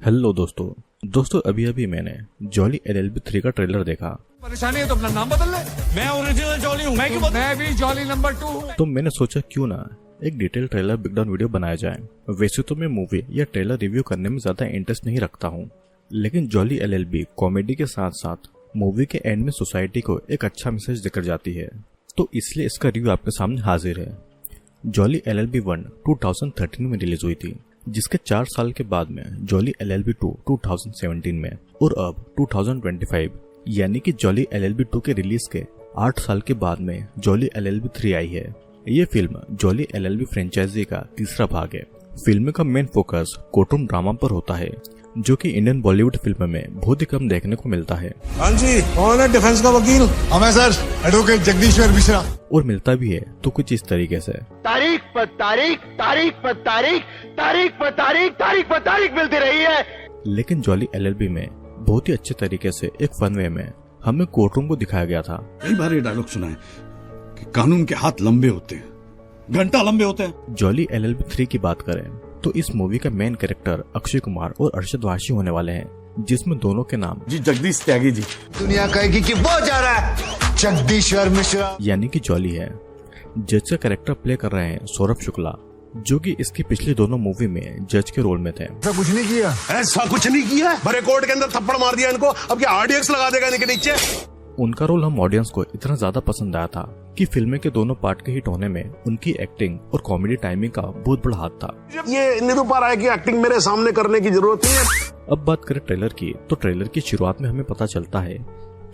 Hello दोस्तों अभी अभी मैंने जॉली एलएलबी 3 का ट्रेलर देखा। परेशानी है तो अपना नाम बदल ले। मैं ओरिजिनल जॉली हूँ। मैं भी जॉली नंबर 2 हूँ। तो मैंने सोचा क्यों ना एक डिटेल ट्रेलर ब्रेकडाउन वीडियो बनाया जाए। वैसे तो मैं मूवी या ट्रेलर रिव्यू करने में ज्यादा इंटरेस्ट नहीं रखता हूँ, लेकिन जॉली एलएलबी कॉमेडी के साथ साथ मूवी के एंड में सोसाइटी को एक अच्छा मैसेज देकर जाती है, तो इसलिए इसका रिव्यू आपके सामने हाजिर है। जॉली एलएलबी 1 2013 में रिलीज हुई थी, जिसके 4 साल के बाद में जॉली एलएलबी 2 2017 में और अब 2025 यानी कि जॉली एलएलबी 2 के रिलीज के 8 साल के बाद में जॉली एलएलबी 3 आई है। ये फिल्म जॉली एलएलबी फ्रेंचाइजी का तीसरा भाग है। फिल्म का मेन फोकस कोर्टरूम ड्रामा पर होता है, जो कि इंडियन बॉलीवुड फिल्म में बहुत ही कम देखने को मिलता है। हाँ जी, कौन है डिफेंस का वकील? हमें सर, एडवोकेट जगदीश्वर मिश्रा। और मिलता भी है तो कुछ इस तरीके से तारीख पर तारीख, तारीख पर तारीख, तारीख पर तारीख, तारीख पर तारीख मिलती रही है। लेकिन जॉली एलएलबी में बहुत ही अच्छे तरीके से एक फन वे में हमें कोर्टरूम को दिखाया गया था। कई बार ये डायलॉग सुना है कि कानून के हाथ लंबे होते हैं, घंटा लंबे होते हैं। जॉली एलएलबी 3 की बात करें तो इस मूवी का मेन कैरेक्टर अक्षय कुमार और अरशद वारसी होने वाले हैं, जिसमें दोनों के नाम जी जगदीश त्यागी जी। दुनिया कहेगी कि वो जा रहा है जगदीश्वर मिश्रा यानी कि जॉली है। जज का कैरेक्टर प्ले कर रहे हैं सौरभ शुक्ला, जो कि इसकी पिछली दोनों मूवी में जज के रोल में थे। ऐसा कुछ नहीं किया। ऐसा कुछ नहीं किया। भरे कोर्ट के अंदर थप्पड़ मार दिया इनको, अब क्या आरडीएक्स लगा देगा इनके नीचे। उनका रोल हम ऑडियंस को इतना ज्यादा पसंद आया था कि फिल्म के दोनों पार्ट के हिट होने में उनकी एक्टिंग और कॉमेडी टाइमिंग का बहुत बड़ा हाथ था। ये निरूपा पा रहा है कि एक्टिंग मेरे सामने करने की जरूरत नहीं है। अब बात करें ट्रेलर की, तो ट्रेलर की शुरुआत में हमें पता चलता है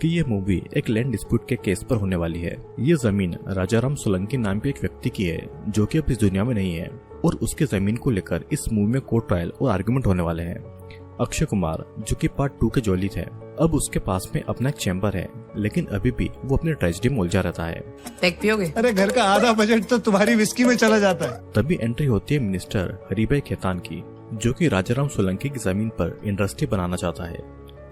कि ये मूवी एक लैंड डिस्प्यूट के केस पर होने वाली है। ये जमीन राजाराम सोलंकी नाम के एक व्यक्ति की है, जो कि अब इस दुनिया में नहीं है, और उसके जमीन को लेकर इस मूवी में कोर्ट ट्रायल और आर्गुमेंट होने वाले हैं। अक्षय कुमार, जो कि पार्ट 2 के जॉली थे, अब उसके पास में अपना एक चैम्बर है, लेकिन अभी भी वो अपने ट्रेजेडी में उलझा रहता है। पैक पियोगे? अरे घर का आधा बजट तो तुम्हारी विस्की में चला जाता है। तभी एंट्री होती है मिनिस्टर हरिभाई खेतान की, जो कि राजाराम सोलंकी की जमीन पर इंडस्ट्री बनाना चाहता है,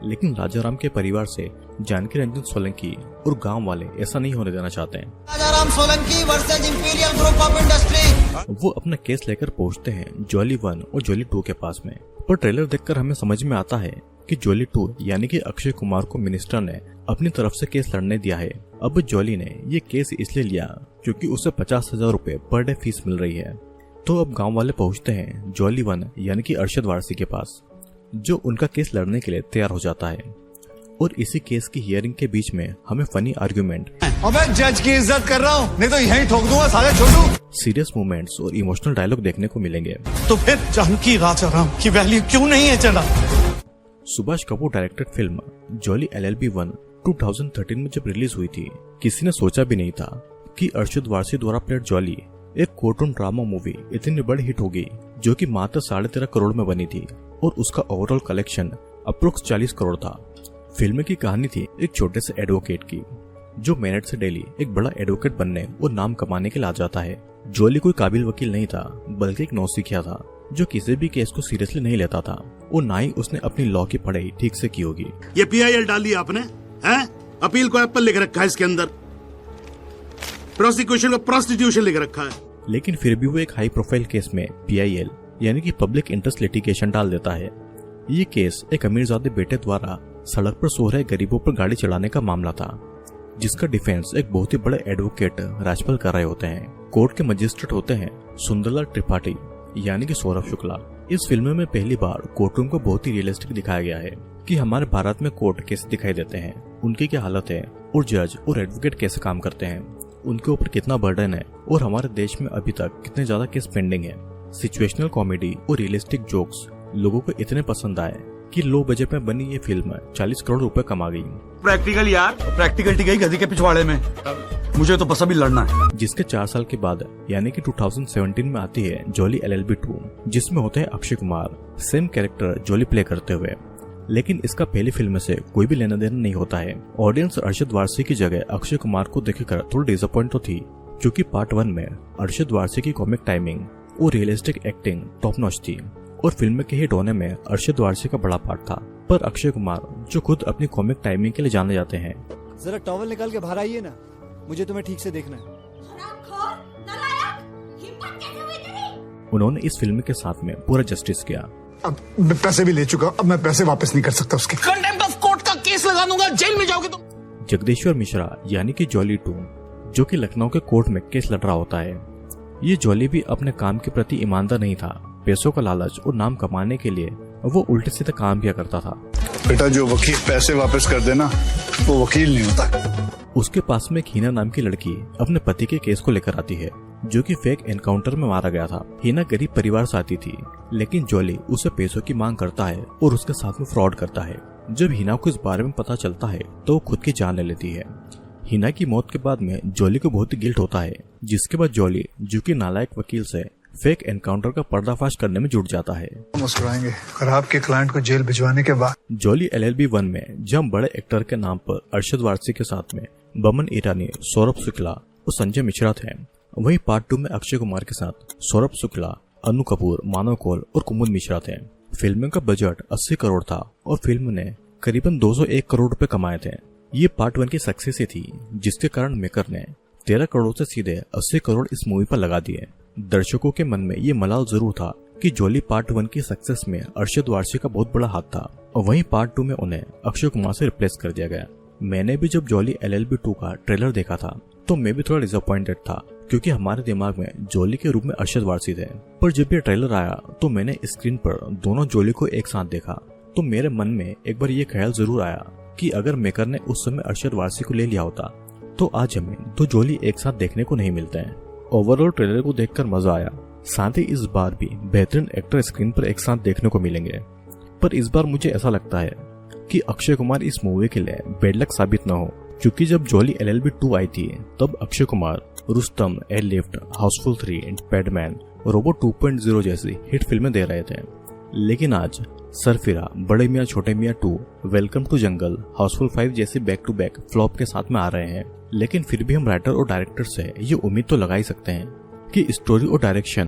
लेकिन राजाराम के परिवार से जानकी रंजन सोलंकी और गांव वाले ऐसा नहीं होने देना चाहते हैं। Rajaram Solanki versus imperial group of industry. वो अपना केस लेकर पहुंचते हैं जॉली 1 और जॉली 2 के पास में। पर ट्रेलर देखकर हमें समझ में आता है कि जॉली 2 यानी कि अक्षय कुमार को मिनिस्टर ने अपनी तरफ से केस लड़ने दिया है। अब जॉली ने ये केस इसलिए लिया क्योंकि उसे 50,000 रूपए पर डे फीस मिल रही है। तो अब गांव वाले पहुंचते हैं जॉली 1 यानी कि अरशद वारसी के पास, जो उनका केस लड़ने के लिए तैयार हो जाता है। और इसी केस की हियरिंग के बीच में हमें फनी आर्ग्यूमेंट, अबे जज की इज्जत कर रहा हूँ, नहीं तो यहीं ठोक दूंगा साले छोटू। सीरियस मोमेंट्स और इमोशनल डायलॉग देखने को मिलेंगे। तो फिर जानकी राजाराम की वैल्यू क्यों नहीं है चला? Subhash Kapoor directed film jolly LLB 1 2013 में जब रिलीज हुई थी, किसी ने सोचा भी नहीं था कि अरशद वारसी द्वारा प्लेड जॉली एक कोर्टरूम ड्रामा मूवी इतनी बड़ी हिट होगी, जो कि मात्र 13.5 करोड़ में बनी थी और उसका ओवरऑल कलेक्शन अप्रोक्स 40 करोड़ था। फिल्म की कहानी थी एक छोटे से एडवोकेट की, जो मेरठ से दिल्ली एक बड़ा एडवोकेट बनने और नाम कमाने के लिए आ जाता है। जॉली कोई काबिल वकील नहीं था, बल्कि एक नौसिखिया था, जो किसी भी केस को सीरियसली नहीं लेता था और ना ही उसने अपनी लॉ की पढ़ाई ठीक से की होगी। ये PIL डाल दिया आपने, हैं? अपील को एप्पल लिख रखा है इसके अंदर, प्रोसिक्यूशन को प्रोस्टिट्यूशन लिख रखा है। लेकिन फिर भी वो एक हाई प्रोफाइल केस में PIL यानी कि पब्लिक इंटरेस्ट लिटिगेशन डाल देता है। ये केस एक अमीरजादे बेटे द्वारा सड़क पर सो रहे गरीबों पर गाड़ी चढ़ाने का मामला था, जिसका डिफेंस एक बहुत ही बड़े एडवोकेट राजपाल कर रहे होते हैं। कोर्ट के मजिस्ट्रेट होते हैं सुंदरलाल त्रिपाठी यानी कि सौरभ शुक्ला। इस फिल्म में पहली बार कोर्टरूम को बहुत ही रियलिस्टिक दिखाया गया है कि हमारे भारत में कोर्ट कैसे दिखाई देते हैं, उनकी क्या हालत है, और जज और एडवोकेट कैसे काम करते हैं, उनके ऊपर कितना बर्डन है, और हमारे देश में अभी तक कितने ज्यादा केस पेंडिंग है। सिचुएशनल कॉमेडी और रियलिस्टिक जोक्स लोगों को इतने पसंद आए कि लो बजट में बनी ये फिल्म 40 करोड़ रुपए कमा गई। प्रैक्टिकल यार, प्रैक्टिकल टिक गई गधी के पिछवाड़े में। मुझे तो बस अभी लड़ना है। जिसके 4 साल के बाद यानी कि 2017 में आती है जॉली एलएलबी 2, जिसमें होते हैं Akshay Kumar same character jolly play करते हुए। लेकिन इसका पहली फिल्म से कोई भी लेना देना नहीं होता है। ऑडियंस अरशद वारसी की जगह अक्षय कुमार को देखकर थोड़ी डिसअपॉइंट तो थी, क्योंकि पार्ट 1 में अरशद वारसी की कॉमिक टाइमिंग और रियलिस्टिक एक्टिंग टॉप नॉच थी, और फिल्म के हिट होने में अरशद वारसी का बड़ा पार्ट था। पर अक्षय कुमार, जो खुद अपनी कॉमिक टाइमिंग के लिए जाने जाते हैं, जरा टॉवल निकाल के बाहर आइए ना, मुझे तुम्हें ठीक से देखना है। उन्होंने इस फिल्म के साथ में पूरा जस्टिस किया। अब मैं पैसे भी ले चुका, अब मैं पैसे वापस नहीं कर सकता उसके। कंटेम्प्ट ऑफ कोर्ट का केस लगा दूंगा, जेल में जाओगे तुम। जगदीश्वर मिश्रा यानी कि जॉली 2 जो कि लखनऊ के कोर्ट में केस लड़ रहा होता है। ये जॉली भी अपने काम के प्रति ईमानदार नहीं था। पैसों का लालच और नाम कमाने के लिए वो उल्टे सीधे काम किया करता था। बेटा जो वकील पैसे वापस कर देना वो वकील नहीं होता। उसके पास में एक हीना नाम की लड़की अपने पति के केस को लेकर आती है जो कि फेक एनकाउंटर में मारा गया था। हीना गरीब परिवार से आती थी, लेकिन जॉली उसे पैसों की मांग करता है और उसके साथ में फ्रॉड करता है। जब हीना को इस बारे में पता चलता है तो वो खुद की जान ले लेती है। हीना की मौत के बाद में जॉली को बहुत ही गिल्ट होता है, जिसके बाद जॉली जो कि नालायक वकील से फेक एनकाउंटर का पर्दाफाश करने में जुट जाता है। मुस्कुराएंगे और आपके क्लाइंट को जेल भिजवाने के बाद जॉली LLB 1 में जब बड़े एक्टर के नाम पर अरशद वारसी के साथ में बमन ईरानी, सौरभ शुक्ला और संजय मिश्रा थे, वहीं पार्ट 2 में अक्षय कुमार के साथ सौरभ शुक्ला, अनु कपूर, मानव कौल और कुमुद मिश्रा थे। फिल्म का बजट 80 करोड़ था और फिल्म ने करीबन 201 करोड़ रुपए कमाए थे। ये पार्ट 1 की सक्सेस ही थी, जिसके कारण मेकर ने 13 करोड़ से सीधे 80 करोड़ इस मूवी पर लगा दिए। दर्शकों के मन में ये मलाल जरूर था कि जॉली पार्ट 1 की सक्सेस में अरशद वारसी का बहुत बड़ा हाथ था और वहीं पार्ट 2 में उन्हें अक्षय कुमार से रिप्लेस कर दिया गया। मैंने भी जब जॉली LLB 2 का ट्रेलर देखा था तो मैं भी थोड़ा डिसअपॉइंटेड था, क्योंकि हमारे दिमाग में जॉली के रूप में अरशद वारसी थे। पर जब ये ट्रेलर आया तो मैंने स्क्रीन पर दोनों जॉली को एक साथ देखा तो मेरे मन में एक बार ये ख्याल जरूर आया कि अगर मेकर ने उस समय अरशद वारसी को ले लिया होता तो आज हमें दो जॉली एक साथ देखने को नहीं मिलते हैं। ओवरऑल ट्रेलर को देखकर मजा आया, साथ ही इस बार भी बेहतरीन एक्टर स्क्रीन पर एक साथ देखने को मिलेंगे। पर इस बार मुझे ऐसा लगता है कि अक्षय कुमार इस मूवी के लिए बेड लक साबित न हो, क्योंकि जब जॉली LLB 2 आई थी तब अक्षय कुमार रुस्तम, एयरलिफ्ट, हाउसफुल 3, पैडमैन, रोबो 2.0 जैसी हिट फिल्में दे रहे थे। लेकिन आज सरफिरा, बड़े मियां छोटे मियां 2, वेलकम टू जंगल, हाउसफुल 5 जैसे बैक टू बैक फ्लॉप के साथ में आ रहे हैं। लेकिन फिर भी हम राइटर और डायरेक्टर से ये उम्मीद तो लगा ही सकते हैं कि स्टोरी और डायरेक्शन